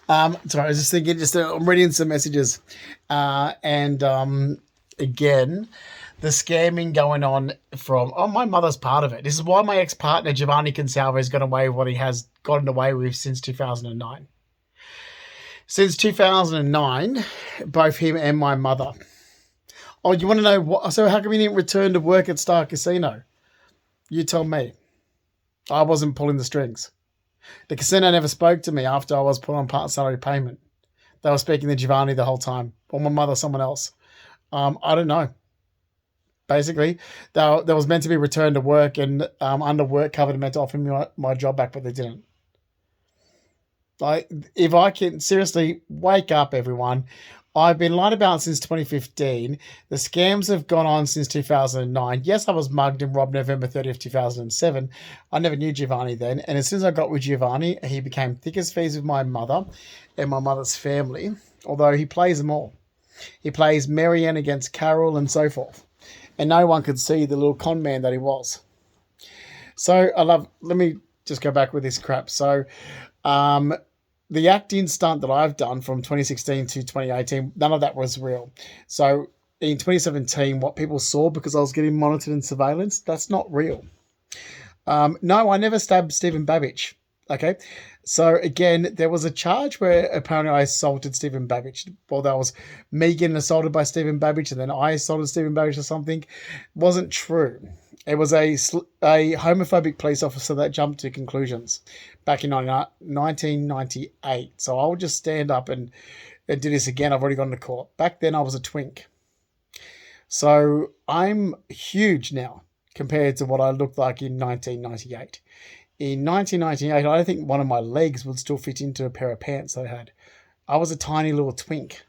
Sorry, I was just thinking. I'm reading some messages, and again, the scamming going on from my mother's part of it. This is why my ex partner Giovanni Consalvo has got away with what he has gotten away with since 2009. Since 2009, both him and my mother. Oh, you want to know what? So how come he didn't return to work at Star Casino? You tell me. I wasn't pulling the strings. The casino never spoke to me after I was put on part salary payment. They were speaking to Giovanni the whole time, or my mother, someone else. I don't know. Basically, there was meant to be returned to work, and under work cover meant to offer me my job back, but they didn't. Like, if I can seriously wake up, everyone. I've been lied about since 2015. The scams have gone on since 2009. Yes, I was mugged and robbed November 30th, 2007. I never knew Giovanni then. And as soon as I got with Giovanni, he became thick as thieves with my mother and my mother's family, although he plays them all. He plays Marianne against Carol and so forth. And no one could see the little con man that he was. So let me just go back with this crap. So, the acting stunt that I've done from 2016 to 2018, none of that was real. So in 2017, what people saw because I was getting monitored and surveillance, that's not real. No, I never stabbed Stephen Babbage. Okay. So again, there was a charge where apparently I assaulted Stephen Babbage. Well, that was me getting assaulted by Stephen Babbage and then I assaulted Stephen Babbage or something. Wasn't true. It was a homophobic police officer that jumped to conclusions back in 1998. So I'll just stand up and do this again. I've already gone to court. Back then I was a twink. So I'm huge now compared to what I looked like in 1998. In 1998, I don't think one of my legs would still fit into a pair of pants I had. I was a tiny little twink.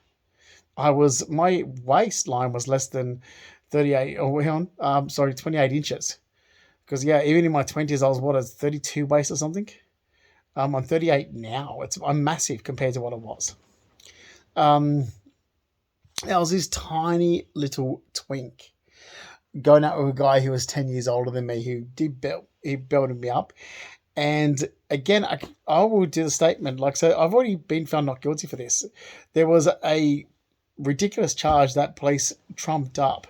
My waistline was less than 28 inches. Because, yeah, even in my 20s, I was, a 32 waist or something? I'm 38 now. I'm massive compared to what I was. I was this tiny little twink going out with a guy who was 10 years older than me who he belted me up. And again, I will do the statement. So I've already been found not guilty for this. There was a ridiculous charge that police trumped up.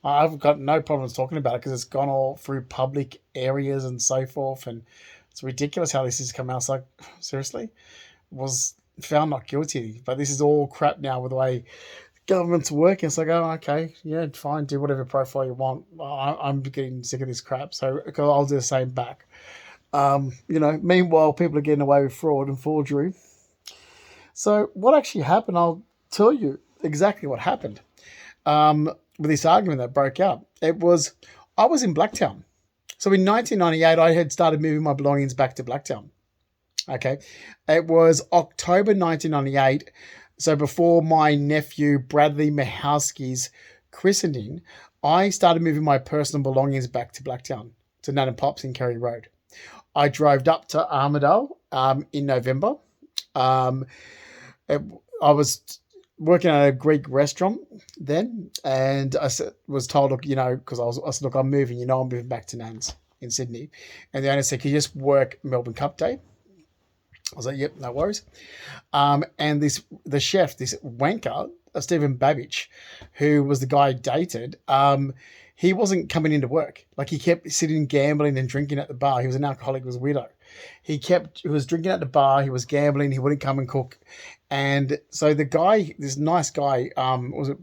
I've got no problems talking about it because it's gone all through public areas and so forth. And it's ridiculous how this has come out. It's like, seriously? Was found not guilty. But this is all crap now with the way government's working. It's like, oh, okay, yeah, fine, do whatever profile you want. I'm getting sick of this crap, so I'll do the same back. Meanwhile, people are getting away with fraud and forgery. So what actually happened, I'll tell you exactly what happened with this argument that broke out. I was in Blacktown. So in 1998, I had started moving my belongings back to Blacktown. Okay. It was October 1998. So before my nephew Bradley Mahowski's christening, I started moving my personal belongings back to Blacktown, to Nan and Pops in Kerry Road. I drove up to Armidale in November. I was working at a Greek restaurant then, and I was told, look, because I said, look, I'm moving, I'm moving back to Nan's in Sydney. And the owner said, can you just work Melbourne Cup Day? I was like, yep, no worries. And the chef, this wanker, Stephen Babbage, who was the guy I dated, he wasn't coming into work. Like, he kept sitting gambling and drinking at the bar. He was an alcoholic, he was a widow. He was drinking at the bar, he was gambling, he wouldn't come and cook. And so the guy, this nice guy, was it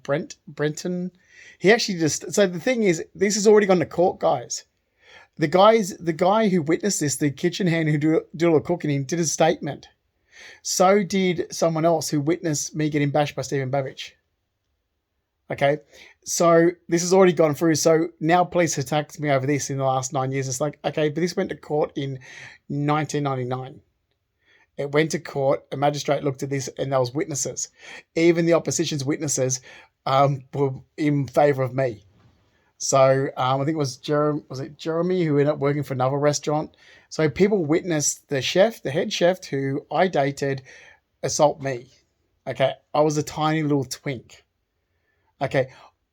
Brenton? He actually so the thing is, this has already gone to court, guys. The guy who witnessed this, the kitchen hand who did all the cooking, did a statement. So did someone else who witnessed me getting bashed by Stephen Babbage. Okay, so this has already gone through. So now police attacked me over this in the last 9 years. It's like, okay, but this went to court in 1999. It went to court. A magistrate looked at this, and there was witnesses. Even the opposition's witnesses were in favour of me. So I think it was Jeremy who ended up working for another restaurant. So people witnessed the head chef who I dated, assault me. Okay, I was a tiny little twink. Okay,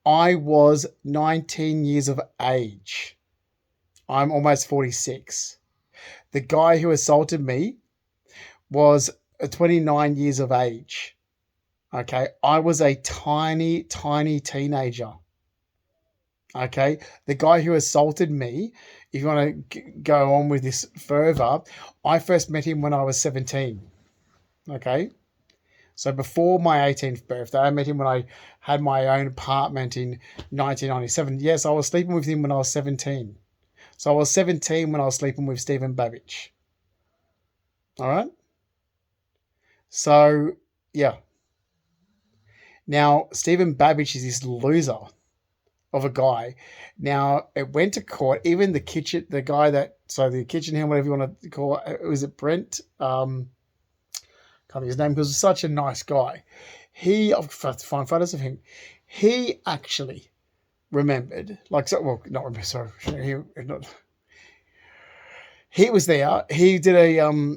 I was 19 years of age. I'm almost 46. The guy who assaulted me was 29 years of age. Okay, I was a tiny, tiny teenager. Okay, the guy who assaulted me, if you want to go on with this further, I first met him when I was 17. Okay, so before my 18th birthday, I met him when I had my own apartment in 1997. Yes, I was sleeping with him when I was 17. So I was 17 when I was sleeping with Stephen Babbage. All right. So, yeah. Now, Stephen Babbage is this loser of a guy. Now, it went to court. Even the guy the kitchen hand, whatever you want to call it, was it Brent? Can't think of his name, because he was such a nice guy. I've got to find photos of him. He actually remembered, not remember, sorry, he was there. He did a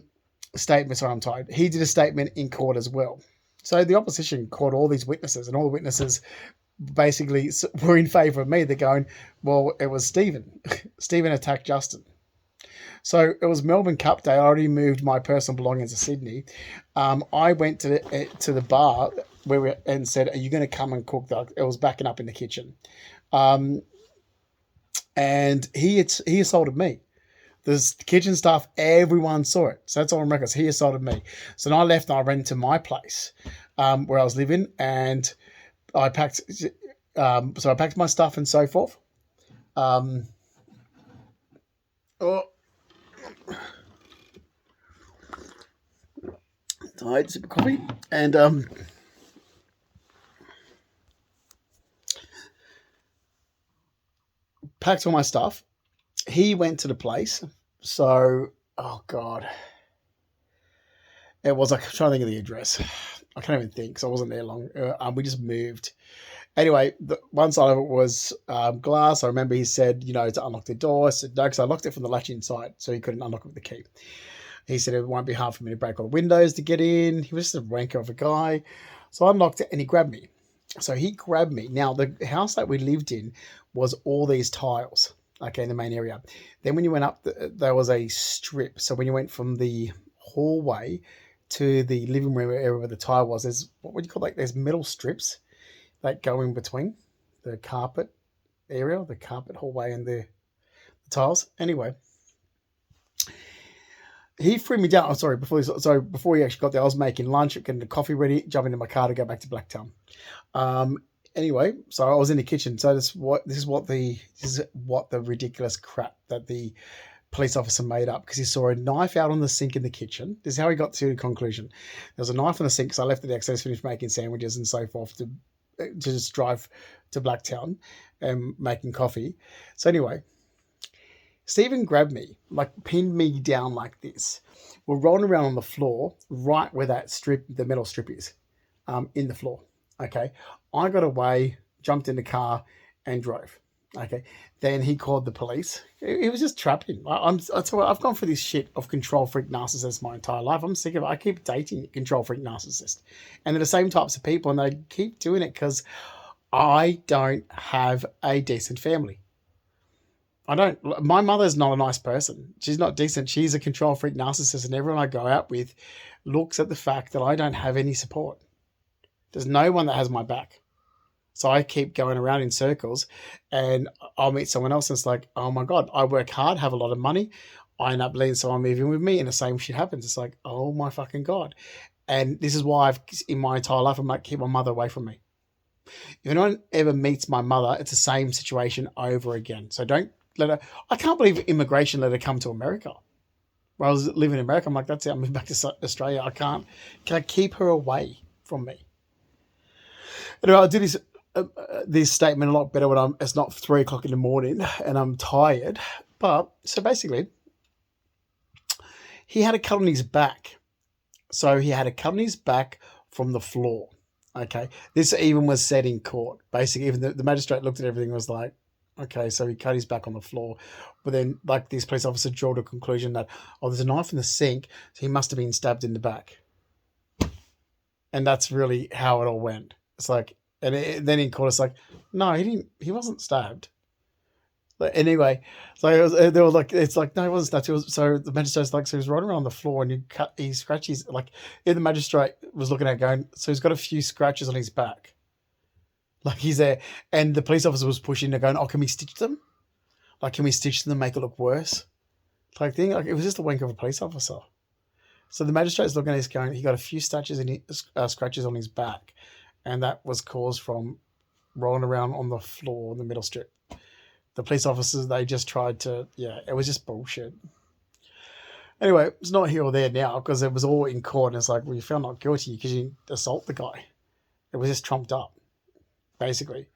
statement. Sorry, I'm tired. He did a statement in court as well. So the opposition called all these witnesses, and all the witnesses basically were in favour of me. They're going, well, it was Stephen. Stephen attacked Justin. So it was Melbourne Cup Day. I already moved my personal belongings to Sydney. I went to the bar and said, "Are you going to come and cook?" It was backing up in the kitchen, and he assaulted me. The kitchen staff, everyone saw it. So that's all on records. He assaulted me. So then I left and I ran to my place where I was living, and I packed. So I packed my stuff and so forth. Oh, tired, sip of coffee, and packed all my stuff. He went to the place. So, oh God, it was like, I'm trying to think of the address. I can't even think because I wasn't there long. We just moved. Anyway, one side of it was glass. I remember he said, to unlock the door. I said no, because I locked it from the latch inside, so he couldn't unlock it with the key. He said it won't be hard for me to break all the windows to get in. He was just a wanker of a guy. So I unlocked it and he grabbed me. So he grabbed me. Now, the house that we lived in was all these tiles, okay, in the main area. Then when you went up, there was a strip. So when you went from the hallway to the living room area where the tile was, there's, what would you call, there's metal strips that go in between the carpet area, the carpet hallway and the tiles. Anyway, he threw me down. Before he actually got there, I was making lunch, getting the coffee ready, jumping in my car to go back to Blacktown. Anyway, so I was in the kitchen. So this is what the ridiculous crap that the police officer made up, because he saw a knife out on the sink in the kitchen. This is how he got to the conclusion. There was a knife on the sink, so I left it there because I just finished making sandwiches and so forth to just drive to Blacktown and making coffee. So anyway, Stephen grabbed me, pinned me down like this. We're rolling around on the floor, right where the metal strip is, in the floor. Okay. I got away, jumped in the car and drove. Okay. Then he called the police. He was just trapping. I've gone through this shit of control freak narcissist my entire life. I'm sick of it. I keep dating control freak narcissists. And they're the same types of people, and they keep doing it because I don't have a decent family. I don't. My mother's not a nice person. She's not decent. She's a control freak narcissist, and everyone I go out with looks at the fact that I don't have any support. There's no one that has my back. So I keep going around in circles, and I'll meet someone else and it's like, oh my God, I work hard, have a lot of money. I end up letting someone move in with me and the same shit happens. It's like, oh my fucking God. And this is why in my entire life, I'm like, keep my mother away from me. If anyone ever meets my mother, it's the same situation over again. So don't let her. I can't believe immigration let her come to America. When I was living in America, I'm like, that's it. I'm moving back to Australia. Can I keep her away from me? Anyway, I did this statement a lot better when it's not 3 o'clock in the morning and I'm tired. But so basically, he had a cut on his back. So he had a cut on his back from the floor. Okay. This even was said in court. Basically, even the magistrate looked at everything and was like, okay, so he cut his back on the floor. But then, this police officer drew the conclusion that, there's a knife in the sink, so he must have been stabbed in the back. And that's really how it all went. It's like, then in court, it's like, no, he didn't. He wasn't stabbed. But anyway, so they were like, it's like, no, it wasn't snatched. It was, so the magistrate's like, so he was rolling around on the floor and he scratches, like, the magistrate was looking at it going, so he's got a few scratches on his back. Like he's there. And the police officer was pushing to going, oh, can we stitch them? Like, can we stitch them and make it look worse? Like thing. Like, it was just a wink of a police officer. So the magistrate's looking at this going, he got a few scratches on his back. And that was caused from rolling around on the floor in the middle strip. The police officers, they just tried to, it was just bullshit. Anyway, it's not here or there now because it was all in court. And it's like, well, you found not guilty because you assault the guy. It was just trumped up, basically.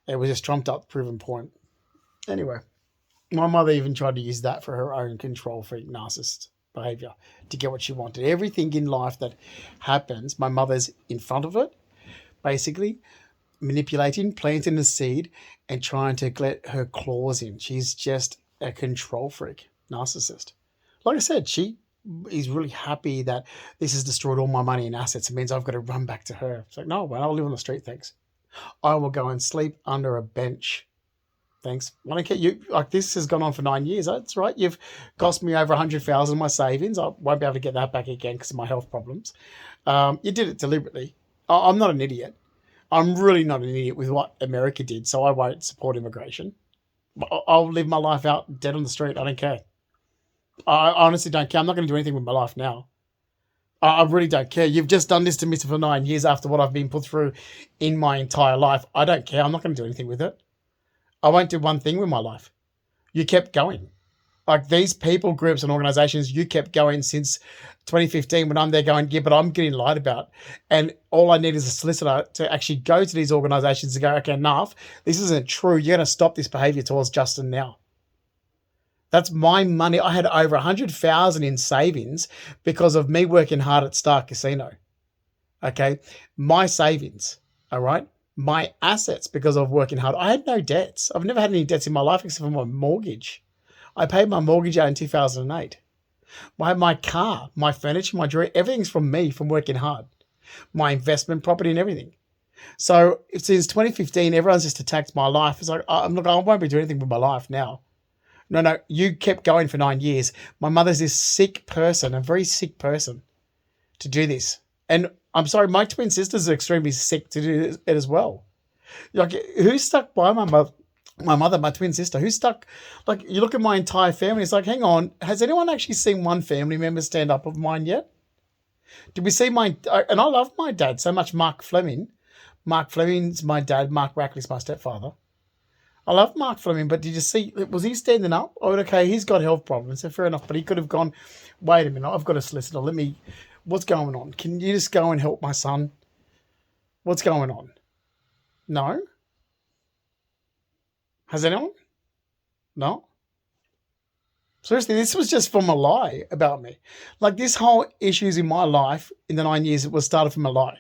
It was just trumped up, proven point. Anyway, my mother even tried to use that for her own control freak narcissist behavior to get what she wanted. Everything in life that happens, my mother's in front of it, basically manipulating, planting a seed and trying to get her claws in. She's just a control freak narcissist. Like I said, she is really happy that this has destroyed all my money and assets. It means I've got to run back to her. It's like, no, well, I'll live on the street, thanks. I will go and sleep under a bench. Thanks. I don't care. You, like, this has gone on for 9 years. That's right. You've cost me over 100,000 of my savings. I won't be able to get that back again because of my health problems. You did it deliberately. I'm not an idiot. I'm really not an idiot with what America did, so I won't support immigration. I'll live my life out dead on the street. I don't care. I honestly don't care. I'm not going to do anything with my life now. I really don't care. You've just done this to me for 9 years after what I've been put through in my entire life. I don't care. I'm not going to do anything with it. I won't do one thing with my life. You kept going. Like these people, groups and organizations, you kept going since 2015 when I'm there going, yeah, but I'm getting lied about. And all I need is a solicitor to actually go to these organizations and go, okay, enough. This isn't true. You're going to stop this behavior towards Justin now. That's my money. I had over 100,000 in savings because of me working hard at Star Casino. Okay. My savings. All right. My assets because of working hard. I had no debts. I've never had any debts in my life except for my mortgage. I paid my mortgage out in 2008. My car, my furniture, my jewelry, everything's from me from working hard. My investment property and everything. So since 2015, everyone's just attacked my life. It's like, I won't be doing anything with my life now. No, you kept going for 9 years. My mother's this sick person, a very sick person to do this. And I'm sorry, my twin sisters are extremely sick to do it as well. Like, who's stuck by my mother, my twin sister? Who's stuck? Like, you look at my entire family, it's like, hang on, has anyone actually seen one family member stand up of mine yet? Did we see and I love my dad so much, Mark Fleming. Mark Fleming's my dad, Mark Rackley's my stepfather. I love Mark Fleming, but did you see, was he standing up? Oh, okay, he's got health problems, so fair enough, but he could have gone, wait a minute, I've got a solicitor, what's going on? Can you just go and help my son? What's going on? No? Has anyone? No? Seriously, this was just from a lie about me. Like, this whole issues in my life in the 9 years, it was started from a lie.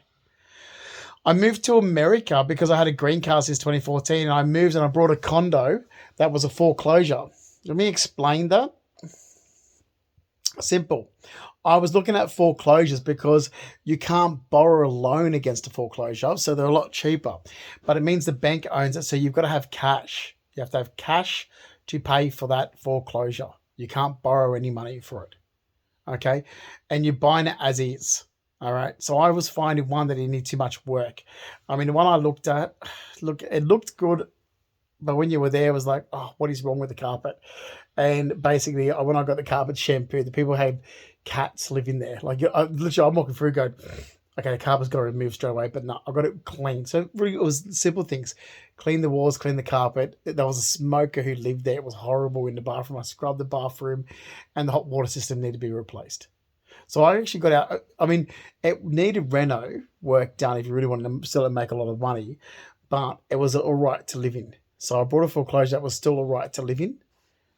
I moved to America because I had a green card since 2014, and I moved and I brought a condo that was a foreclosure. Let me explain that. Simple. I was looking at foreclosures because you can't borrow a loan against a foreclosure, so they're a lot cheaper. But it means the bank owns it, so you've got to have cash. You have to have cash to pay for that foreclosure. You can't borrow any money for it. Okay? And you're buying it as is. All right. So I was finding one that didn't need too much work. I mean, the one I looked at, it looked good, but when you were there, it was like, oh, what is wrong with the carpet? And basically, when I got the carpet shampooed, the people had cats living there. Like, literally, I'm walking through going, okay, the carpet's got to remove straight away, but no, I got it clean. So really, it was simple things. Clean the walls, clean the carpet. There was a smoker who lived there. It was horrible in the bathroom. I scrubbed the bathroom, and the hot water system needed to be replaced. So I actually got out. I mean, it needed reno work done if you really wanted to sell it and make a lot of money, but it was all right to live in. So I bought a foreclosure that was still all right to live in.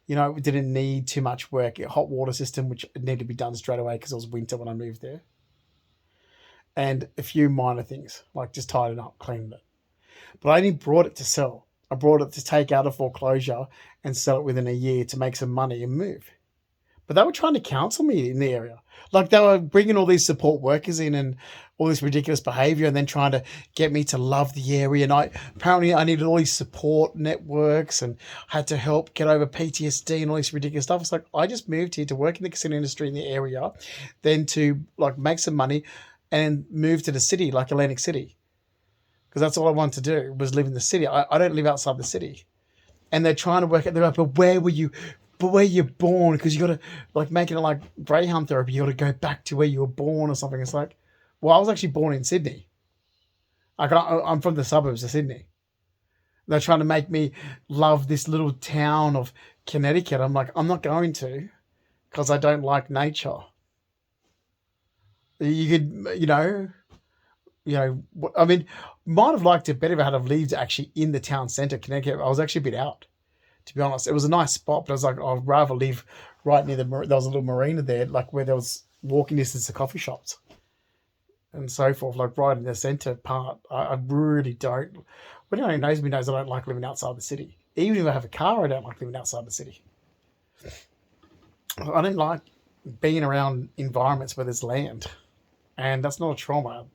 You know, it didn't need too much work. A hot water system, which needed to be done straight away because it was winter when I moved there. And a few minor things, like just tidying up, cleaning it. But I only brought it to sell. I brought it to take out a foreclosure and sell it within a year to make some money and move. but they were trying to counsel me in the area. Like they were bringing all these support workers in and all this ridiculous behavior, and then trying to get me to love the area. And I needed all these support networks and had to help get over PTSD and all this ridiculous stuff. It's like I just moved here to work in the casino industry in the area, then to like make some money and move to the city, like Atlantic City, because that's all I wanted to do was live in the city. I don't live outside the city, and they're trying to work out. They're like, but where were you? But where you're born, because you got to, like, making it like Greyhound therapy, you got to go back to where you were born or something. It's like, well, I was actually born in Sydney. I'm from the suburbs of Sydney. They're trying to make me love this little town of Connecticut. I'm like, I'm not going to, because I don't like nature. You could, I mean, might have liked it better if I had have lived actually in the town centre, Connecticut. I was actually a bit out, to be honest. It was a nice spot, but I was like, I'd rather live right near there was a little marina there, like where there was walking distance to coffee shops and so forth, like right in the centre part. I really don't. But anyone who knows me knows I don't like living outside the city. Even if I have a car, I don't like living outside the city. I don't like being around environments where there's land. And that's not a trauma.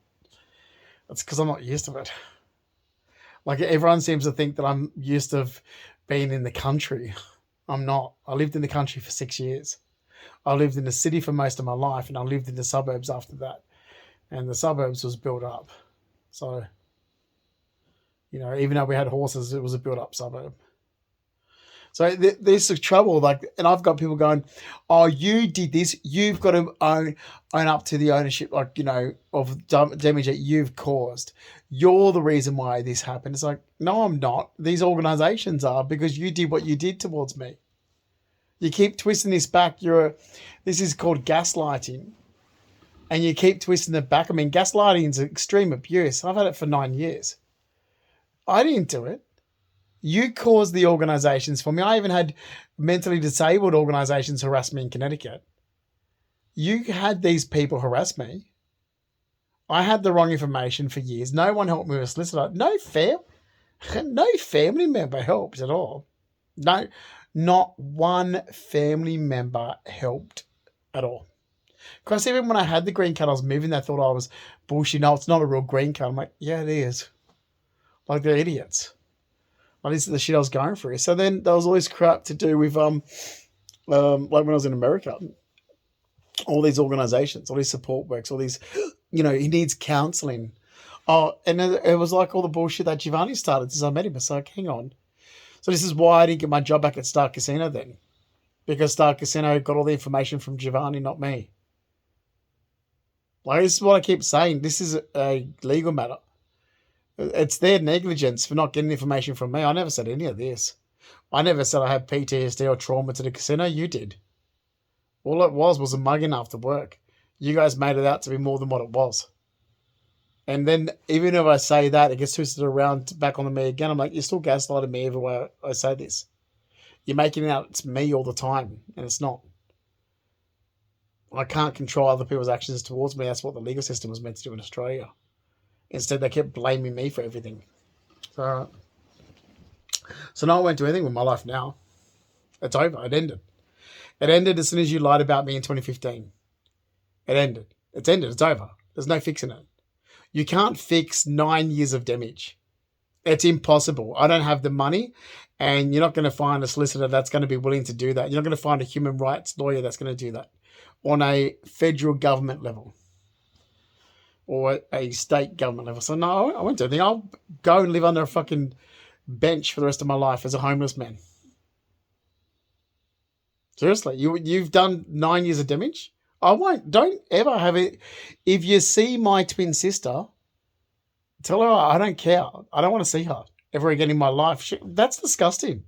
That's because I'm not used to it. Like everyone seems to think that I'm used to being in the country. I'm not. I lived in the country for 6 years. I lived in the city for most of my life, and I lived in the suburbs after that. And the suburbs was built up. So, even though we had horses, it was a built up suburb. So there's some trouble, like, and I've got people going, "Oh, you did this. You've got to own up to the ownership, like of damage that you've caused. You're the reason why this happened." It's like, no, I'm not. These organisations are, because you did what you did towards me. You keep twisting this back. This is called gaslighting, and you keep twisting it back. I mean, gaslighting is extreme abuse. I've had it for 9 years. I didn't do it. You caused the organisations for me. I even had mentally disabled organisations harass me in Connecticut. You had these people harass me. I had the wrong information for years. No one helped me with a solicitor. No family member helped at all. No, not one family member helped at all. Because even when I had the green card, I was moving. They thought I was bullshit. No, it's not a real green card. I'm like, yeah, it is. Like, they're idiots. Like, this is the shit I was going through. So then there was all this crap to do with, like when I was in America, all these organisations, all these support works, all these, he needs counselling. Oh, and it was like all the bullshit that Giovanni started since I met him. It's like, hang on. So this is why I didn't get my job back at Star Casino then. Because Star Casino got all the information from Giovanni, not me. Like, this is what I keep saying. This is a legal matter. It's their negligence for not getting information from me. I never said any of this. I never said I had PTSD or trauma to the casino. You did. All it was a mugging after work. You guys made it out to be more than what it was. And then even if I say that, it gets twisted around back on me again. I'm like, you're still gaslighting me every way I say this. You're making it out it's me all the time, and it's not. I can't control other people's actions towards me. That's what the legal system was meant to do in Australia. Instead, they kept blaming me for everything. So now I won't do anything with my life now. It's over. It ended. It ended as soon as you lied about me in 2015. It ended. It's ended. It's over. There's no fixing it. You can't fix 9 years of damage. It's impossible. I don't have the money, and you're not going to find a solicitor that's going to be willing to do that. You're not going to find a human rights lawyer that's going to do that on a federal government level or a state government level. So no, I won't do anything. I'll go and live under a fucking bench for the rest of my life as a homeless man. Seriously, you've done 9 years of damage? I won't. Don't ever have it. If you see my twin sister, tell her I don't care. I don't want to see her ever again in my life. That's disgusting.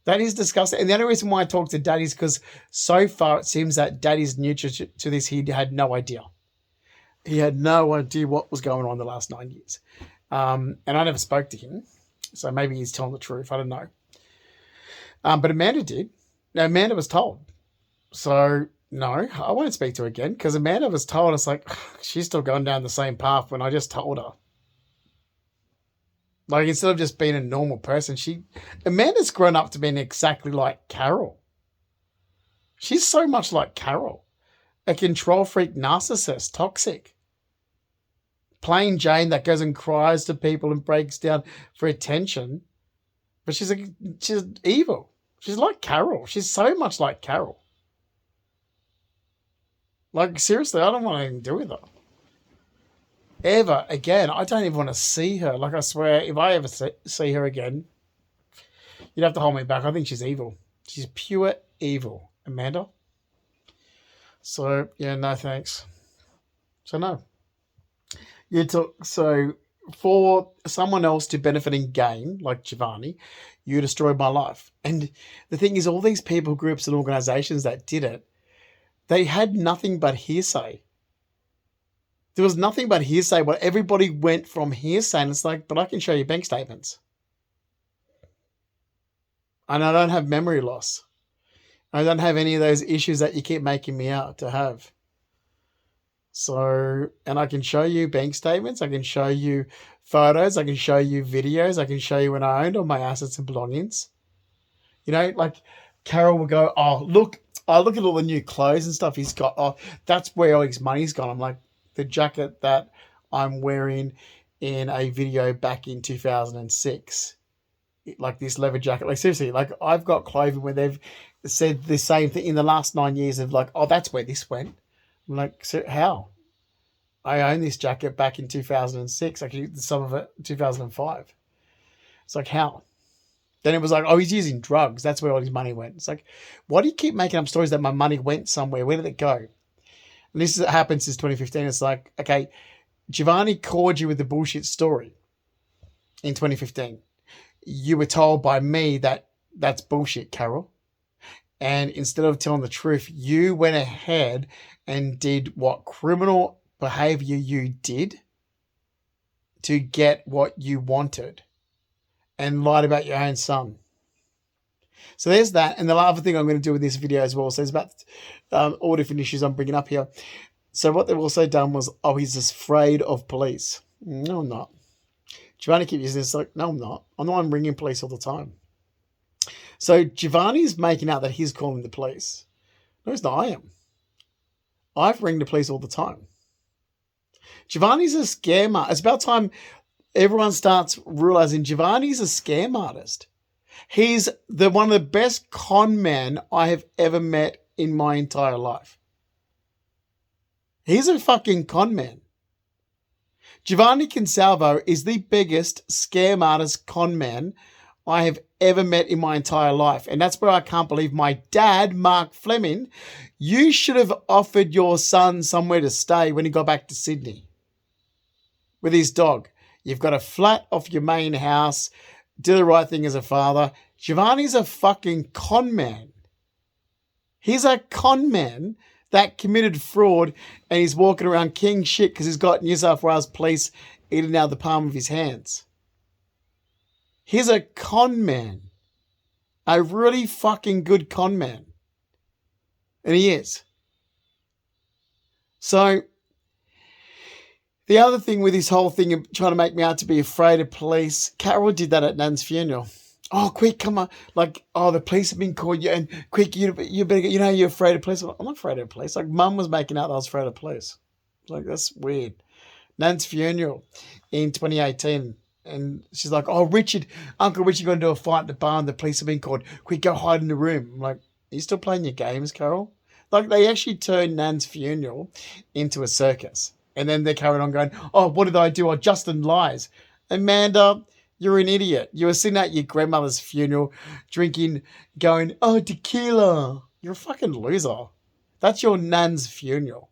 That is disgusting. And the only reason why I talk to Dad is because so far it seems that Daddy's neutral to this. He had no idea. He had no idea what was going on the last 9 years. And I never spoke to him. So maybe he's telling the truth. I don't know. But Amanda did. Now, Amanda was told. So, no, I won't speak to her again because Amanda was told. It's like, she's still going down the same path when I just told her. Like, instead of just being a normal person, Amanda's grown up to being exactly like Carol. She's so much like Carol, a control freak, narcissist, toxic. Plain Jane that goes and cries to people and breaks down for attention. But she's evil. She's like Carol. She's so much like Carol. Like, seriously, I don't want anything to do with her. Ever again. I don't even want to see her. Like, I swear, if I ever see her again, you'd have to hold me back. I think she's evil. She's pure evil. Amanda? So, yeah, no thanks. So, no. So, for someone else to benefit and gain, like Giovanni, you destroyed my life. And the thing is, all these people, groups, and organizations that did it, they had nothing but hearsay. There was nothing but hearsay. But everybody went from hearsay, and it's like, but I can show you bank statements. And I don't have memory loss. I don't have any of those issues that you keep making me out to have. So, and I can show you bank statements. I can show you photos. I can show you videos. I can show you when I owned all my assets and belongings. You know, like Carol will go, oh, look at all the new clothes and stuff he's got. Oh, that's where all his money's gone. I'm like, the jacket that I'm wearing in a video back in 2006, like this leather jacket. Like, seriously, like I've got clothing where they've said the same thing in the last 9 years of like, oh, that's where this went. I'm like, so how? I own this jacket back in 2006, actually some of it 2005. It's like, how? Then it was like, oh, he's using drugs. That's where all his money went. It's like, why do you keep making up stories that my money went somewhere? Where did it go? And this has happened since 2015. It's like, okay, Giovanni called you with the bullshit story in 2015. You were told by me that that's bullshit, Carol. And instead of telling the truth, you went ahead and did what criminal behavior you did to get what you wanted and lied about your own son. So there's that. And the other thing I'm going to do with this video as well, so there's about all different issues I'm bringing up here. So what they've also done was, oh, he's afraid of police. No, I'm not. Giovanni keeps using this like, no, I'm not. I'm the one ringing police all the time. So Giovanni's making out that he's calling the police. No, it's not. I am. I've ringed the police all the time. Giovanni's a scam. It's about time everyone starts realizing Giovanni's a scam artist. He's one of the best con men I have ever met in my entire life. He's a fucking con man. Giovanni Consalvo is the biggest scam artist con man I have ever met in my entire life. And that's where I can't believe my dad, Mark Fleming, you should have offered your son somewhere to stay when he got back to Sydney with his dog. You've got a flat off your main house. Do the right thing as a father. Giovanni's a fucking con man. He's a con man that committed fraud and he's walking around king shit because he's got New South Wales police eating out the palm of his hands. He's a con man. A really fucking good con man. And he is. So, the other thing with this whole thing of trying to make me out to be afraid of police, Carol did that at Nan's funeral. Oh, quick, come on. Like, oh, the police have been called you, and quick, you better get, you're afraid of police. I'm not afraid of police. Like, Mum was making out that I was afraid of police. Like, that's weird. Nan's funeral in 2018. And she's like, oh, Uncle Richard going to do a fight at the barn. The police have been called. Quick, go hide in the room. I'm like, are you still playing your games, Carol? Like, they actually turned Nan's funeral into a circus. And then they're carrying on going, oh, what did I do? Oh, Justin lies. Amanda, you're an idiot. You were sitting at your grandmother's funeral drinking, going, oh, tequila. You're a fucking loser. That's your Nan's funeral.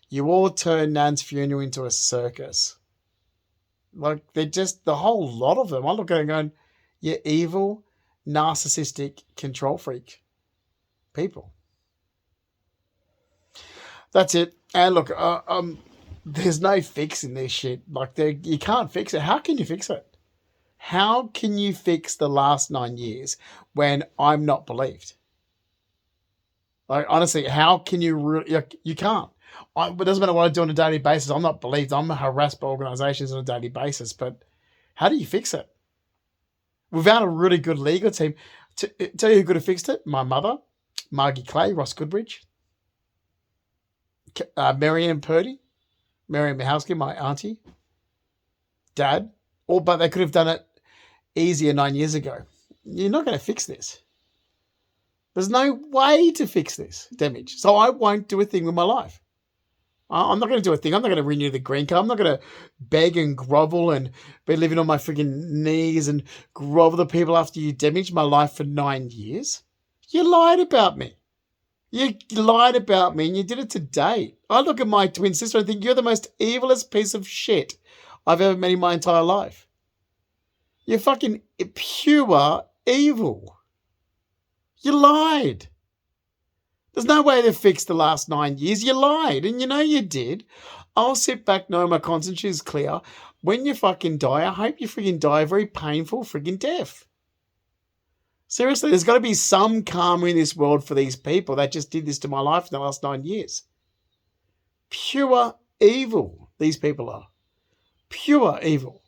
You all turned Nan's funeral into a circus. Like, they're just, the whole lot of them. I look at it going, you're evil, narcissistic, control freak people. That's it. And look, there's no fixing this shit. Like, you can't fix it. How can you fix it? How can you fix the last 9 years when I'm not believed? Like, honestly, how can you really, you can't. It doesn't matter what I do on a daily basis. I'm not believed. I'm harassed by organisations on a daily basis. But how do you fix it? Without a really good legal team, tell you who could have fixed it? My mother, Margie Clay, Ross Goodbridge, Marianne Purdy, Marianne Mihowski, my auntie, Dad. But they could have done it easier 9 years ago. You're not going to fix this. There's no way to fix this damage. So I won't do a thing with my life. I'm not going to do a thing. I'm not going to renew the green card. I'm not going to beg and grovel and be living on my freaking knees and grovel to people after you damaged my life for 9 years. You lied about me. You lied about me and you did it today. I look at my twin sister and think you're the most evilest piece of shit I've ever met in my entire life. You're fucking pure evil. You lied. There's no way to fix the last 9 years. You lied, and you know you did. I'll sit back knowing my conscience is clear. When you fucking die, I hope you freaking die a very painful freaking death. Seriously, there's got to be some karma in this world for these people that just did this to my life in the last 9 years. Pure evil, these people are. Pure evil.